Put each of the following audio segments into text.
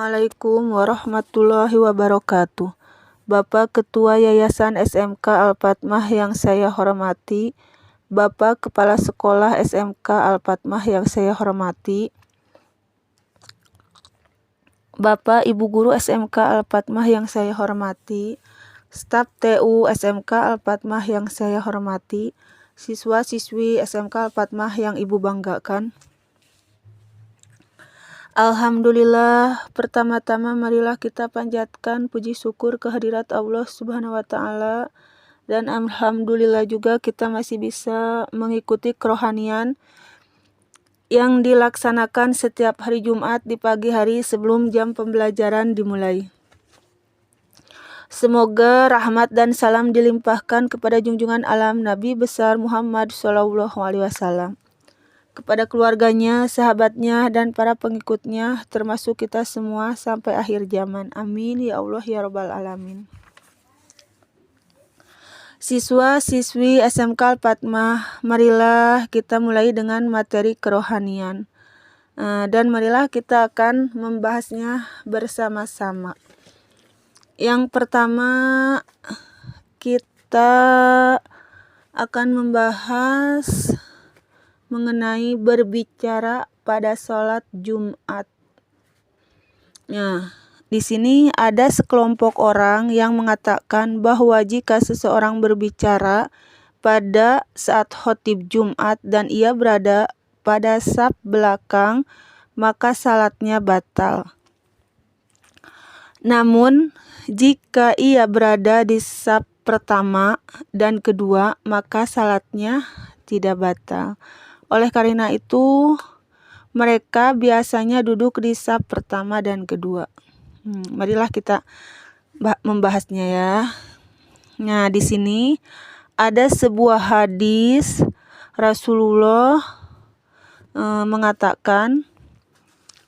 Assalamualaikum warahmatullahi wabarakatuh. Bapak Ketua Yayasan SMK Al-Fatmah yang saya hormati, Bapak Kepala Sekolah SMK Al-Fatmah yang saya hormati, Bapak Ibu Guru SMK Al-Fatmah yang saya hormati, staf TU SMK Al-Fatmah yang saya hormati, siswa-siswi SMK Al-Fatmah yang Ibu banggakan. Alhamdulillah, pertama-tama marilah kita panjatkan puji syukur kehadirat Allah Subhanahu wa Ta'ala, dan alhamdulillah juga kita masih bisa mengikuti kerohanian yang dilaksanakan setiap hari Jumat di pagi hari sebelum jam pembelajaran dimulai. Semoga rahmat dan salam dilimpahkan kepada junjungan alam Nabi besar Muhammad SAW, kepada keluarganya, sahabatnya, dan para pengikutnya, termasuk kita semua sampai akhir zaman. Amin ya Allah ya Rabbal Alamin. Siswa-siswi SMK Al-Fatmah, marilah kita mulai dengan materi kerohanian. Dan marilah kita akan membahasnya bersama-sama. Yang pertama, kita akan membahas mengenai berbicara pada sholat Jumat. Nah, di sini ada sekelompok orang yang mengatakan bahwa jika seseorang berbicara pada saat khotib Jumat dan ia berada pada saf belakang, maka salatnya batal. Namun, jika ia berada di saf pertama dan kedua, maka salatnya tidak batal. Oleh karena itu, mereka biasanya duduk di saf pertama dan kedua. Marilah kita membahasnya ya. Nah, di sini ada sebuah hadis Rasulullah mengatakan,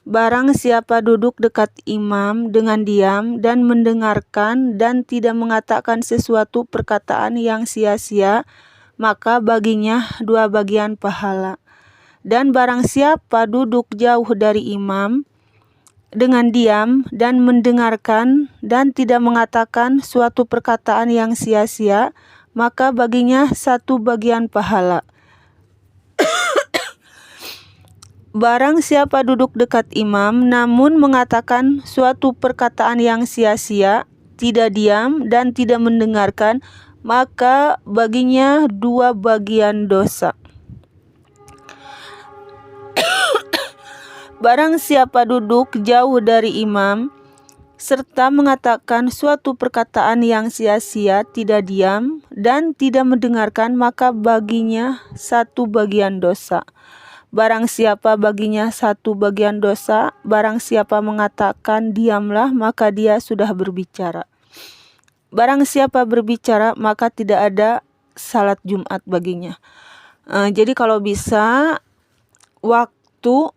barang siapa duduk dekat imam dengan diam dan mendengarkan dan tidak mengatakan sesuatu perkataan yang sia-sia, maka baginya 2 bagian pahala. Dan barang siapa duduk jauh dari imam dengan diam dan mendengarkan dan tidak mengatakan suatu perkataan yang sia-sia, maka baginya 1 bagian pahala. Barang siapa duduk dekat imam namun mengatakan suatu perkataan yang sia-sia, tidak diam dan tidak mendengarkan, maka baginya 2 bagian dosa. Barang siapa duduk jauh dari imam serta mengatakan suatu perkataan yang sia-sia, tidak diam dan tidak mendengarkan, maka baginya 1 bagian dosa. Barang siapa baginya 1 bagian dosa, barang siapa mengatakan diamlah, maka dia sudah berbicara. Barang siapa berbicara, maka tidak ada salat Jumat baginya. Jadi kalau bisa waktu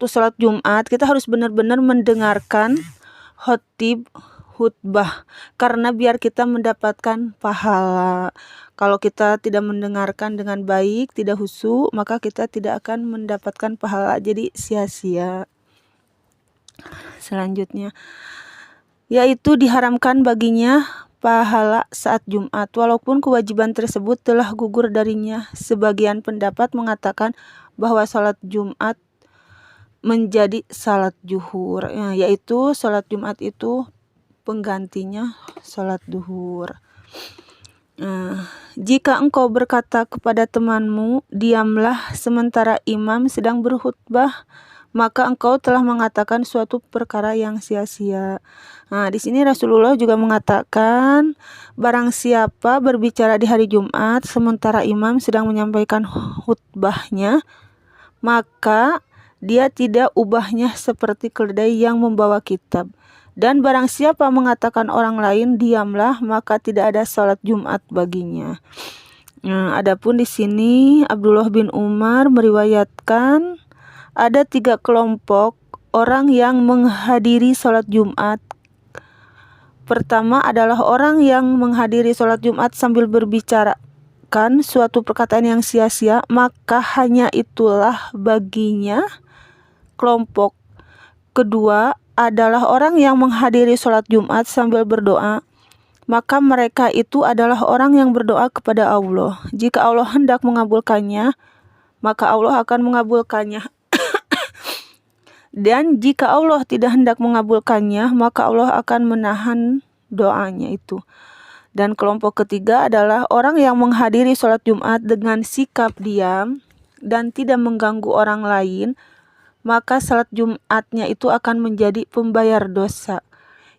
salat Jumat kita harus benar-benar mendengarkan khutbah, karena biar kita mendapatkan pahala. Kalau kita tidak mendengarkan dengan baik, tidak khusyuk, maka kita tidak akan mendapatkan pahala, jadi sia-sia. Selanjutnya, yaitu diharamkan baginya pahala saat Jumat, walaupun kewajiban tersebut telah gugur darinya. Sebagian pendapat mengatakan bahwa salat Jumat menjadi salat zuhur, yaitu salat Jumat itu penggantinya salat zuhur. Jika engkau berkata kepada temanmu, diamlah sementara imam sedang berkhutbah, maka engkau telah mengatakan suatu perkara yang sia-sia. Di sini Rasulullah juga mengatakan, barang siapa berbicara di hari Jumat sementara imam sedang menyampaikan khutbahnya, maka dia tidak ubahnya seperti keledai yang membawa kitab. Dan barang siapa mengatakan orang lain diamlah, maka tidak ada salat Jumat baginya. Adapun di sini Abdullah bin Umar meriwayatkan ada 3 kelompok orang yang menghadiri sholat Jumat. Pertama adalah orang yang menghadiri sholat Jumat sambil berbicarakan suatu perkataan yang sia-sia, maka hanya itulah baginya kelompok kedua adalah orang yang menghadiri sholat Jumat sambil berdoa, maka mereka itu adalah orang yang berdoa kepada Allah. Jika Allah hendak mengabulkannya, maka Allah akan mengabulkannya. Dan jika Allah tidak hendak mengabulkannya, maka Allah akan menahan doanya itu. Dan kelompok ketiga adalah orang yang menghadiri sholat Jumat dengan sikap diam dan tidak mengganggu orang lain, maka sholat Jumatnya itu akan menjadi pembayar dosa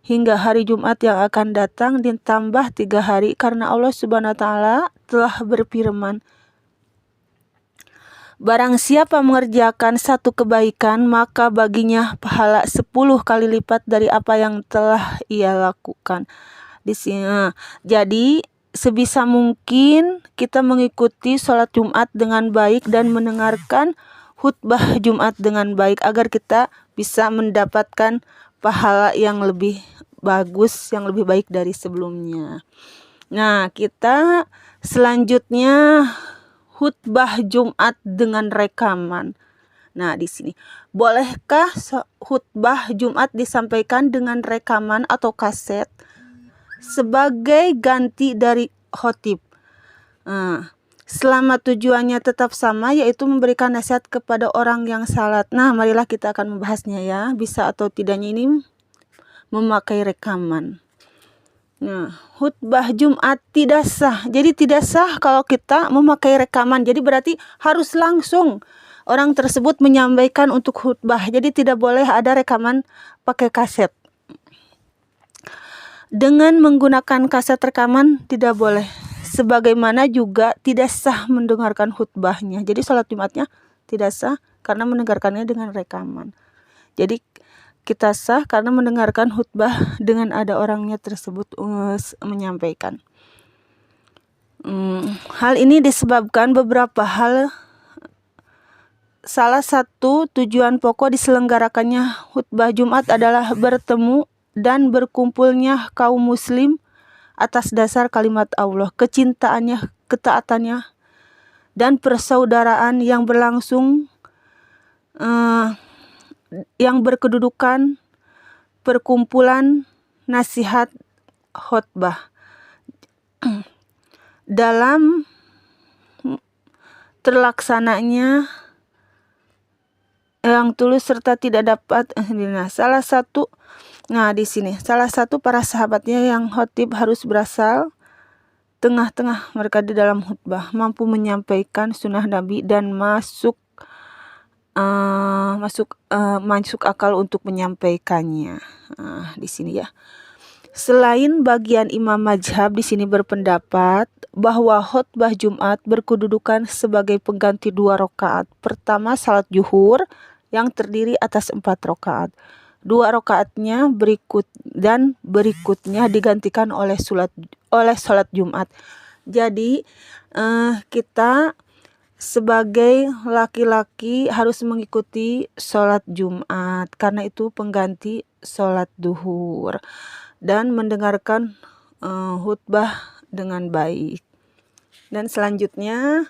hingga hari Jumat yang akan datang ditambah 3 hari, karena Allah Subhanahu wa Ta'ala telah berfirman, barang siapa mengerjakan satu kebaikan, maka baginya pahala 10 kali lipat dari apa yang telah ia lakukan. Di sini, jadi sebisa mungkin kita mengikuti sholat Jumat dengan baik dan mendengarkan khutbah Jumat dengan baik agar kita bisa mendapatkan pahala yang lebih bagus, yang lebih baik dari sebelumnya. Nah, kita selanjutnya khutbah Jumat dengan rekaman. Nah, di sini, bolehkah khutbah Jumat disampaikan dengan rekaman atau kaset sebagai ganti dari khotib? Selama tujuannya tetap sama, yaitu memberikan nasihat kepada orang yang salat. Nah, marilah kita akan membahasnya ya, bisa atau tidaknya ini memakai rekaman. Nah, khutbah Jumat tidak sah. Jadi tidak sah kalau kita memakai rekaman. Jadi berarti harus langsung orang tersebut menyampaikan untuk khutbah. Jadi tidak boleh ada rekaman pakai kaset. Dengan menggunakan kaset rekaman tidak boleh. Sebagaimana juga tidak sah mendengarkan khutbahnya. Jadi sholat Jumatnya tidak sah karena mendengarkannya dengan rekaman. Jadi kita sah karena mendengarkan khutbah dengan ada orangnya tersebut menyampaikan. Hal ini disebabkan beberapa hal. Salah satu tujuan pokok diselenggarakannya khutbah Jumat adalah bertemu dan berkumpulnya kaum muslim atas dasar kalimat Allah, kecintaannya, ketaatannya, dan persaudaraan yang berlangsung, yang berkedudukan perkumpulan nasihat khutbah. Dalam terlaksananya yang tulus serta tidak dapat salah satu para sahabatnya yang khotib harus berasal tengah-tengah mereka di dalam khutbah, mampu menyampaikan sunnah Nabi dan masuk akal untuk menyampaikannya. Di sini ya. Selain bagian imam mazhab di sini berpendapat bahwa khutbah Jumat berkedudukan sebagai pengganti 2 rakaat. Pertama salat zuhur yang terdiri atas 4 rakaat. 2 rakaatnya berikutnya digantikan oleh sholat Jumat. Jadi kita sebagai laki-laki harus mengikuti sholat Jumat karena itu pengganti sholat zuhur, dan mendengarkan khutbah dengan baik. Dan selanjutnya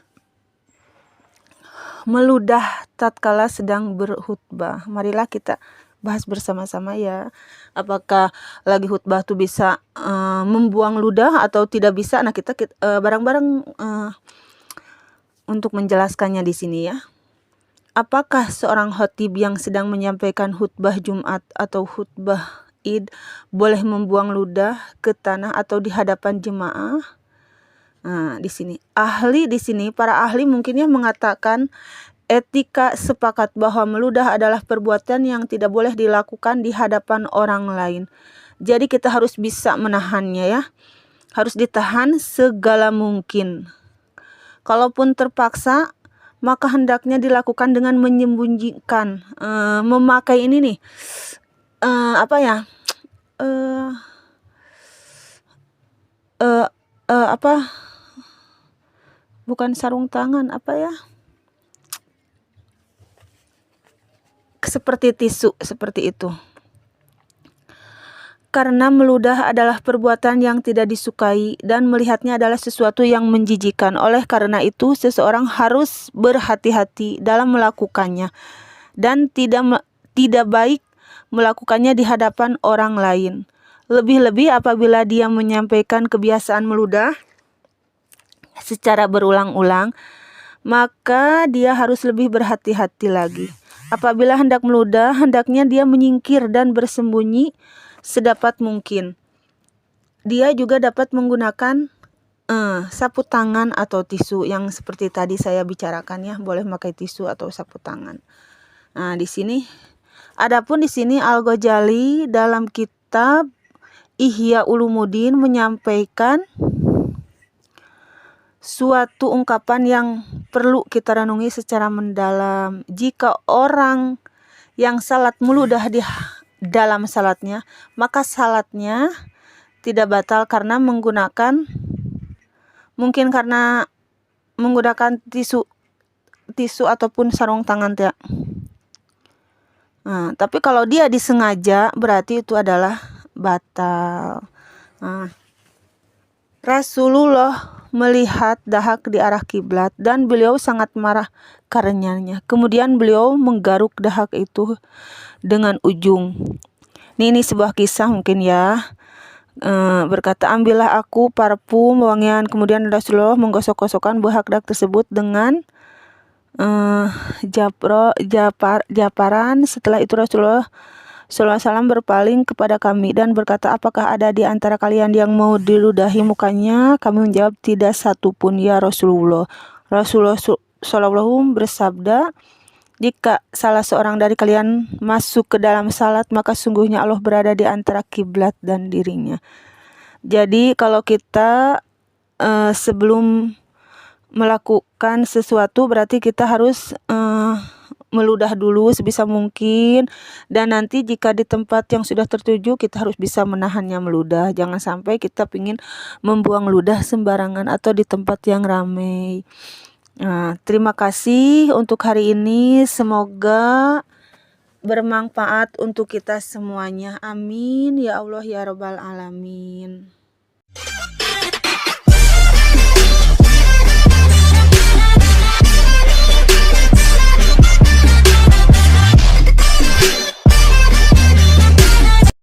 meludah tatkala sedang berkhutbah. Marilah kita bahas bersama-sama ya. Apakah lagi khutbah tuh bisa membuang ludah atau tidak bisa? Nah, kita bareng-bareng untuk menjelaskannya di sini ya. Apakah seorang khatib yang sedang menyampaikan khutbah Jumat atau khutbah Id boleh membuang ludah ke tanah atau di hadapan jemaah? Nah, di sini para ahli mungkinnya mengatakan etika sepakat bahwa meludah adalah perbuatan yang tidak boleh dilakukan di hadapan orang lain. Jadi kita harus bisa menahannya ya. Harus ditahan segala mungkin. Kalaupun terpaksa, maka hendaknya dilakukan dengan menyembunyikan, memakai ini nih, bukan sarung tangan, seperti tisu, seperti itu. Karena meludah adalah perbuatan yang tidak disukai dan melihatnya adalah sesuatu yang menjijikan. Oleh karena itu, seseorang harus berhati-hati dalam melakukannya dan tidak baik melakukannya di hadapan orang lain. Lebih-lebih apabila dia menyampaikan kebiasaan meludah secara berulang-ulang, maka dia harus lebih berhati-hati lagi. Apabila hendak meludah, hendaknya dia menyingkir dan bersembunyi sedapat mungkin. Dia juga dapat menggunakan sapu tangan atau tisu yang seperti tadi saya bicarakan ya, boleh pakai tisu atau sapu tangan. Nah, di sini adapun di sini Al-Ghazali dalam kitab Ihya Ulumuddin menyampaikan suatu ungkapan yang perlu kita renungi secara mendalam. Jika orang yang salat meludah di dalam salatnya, maka salatnya tidak batal karena menggunakan tisu ataupun sarung tangan ya. Nah, tapi kalau dia disengaja berarti itu adalah batal. Nah, Rasulullah melihat dahak di arah kiblat dan beliau sangat marah karenanya. Kemudian beliau menggaruk dahak itu dengan ujung. Ini sebuah kisah mungkin ya. Berkata, ambillah aku parfum wangian. Kemudian Rasulullah menggosok-gosokkan buah dak tersebut dengan japaran. Setelah itu Rasulullah SAW berpaling kepada kami dan berkata, apakah ada di antara kalian yang mau diludahi mukanya? Kami menjawab, tidak satu pun ya Rasulullah. Rasulullah SAW bersabda, jika salah seorang dari kalian masuk ke dalam salat, maka sungguhnya Allah berada di antara kiblat dan dirinya. Jadi kalau kita sebelum melakukan sesuatu berarti kita harus meludah dulu sebisa mungkin, dan nanti jika di tempat yang sudah tertuju kita harus bisa menahannya meludah. Jangan sampai kita ingin membuang ludah sembarangan atau di tempat yang ramai. Nah, terima kasih untuk hari ini, semoga bermanfaat untuk kita semuanya. Amin ya Allah ya Rabbal Alamin.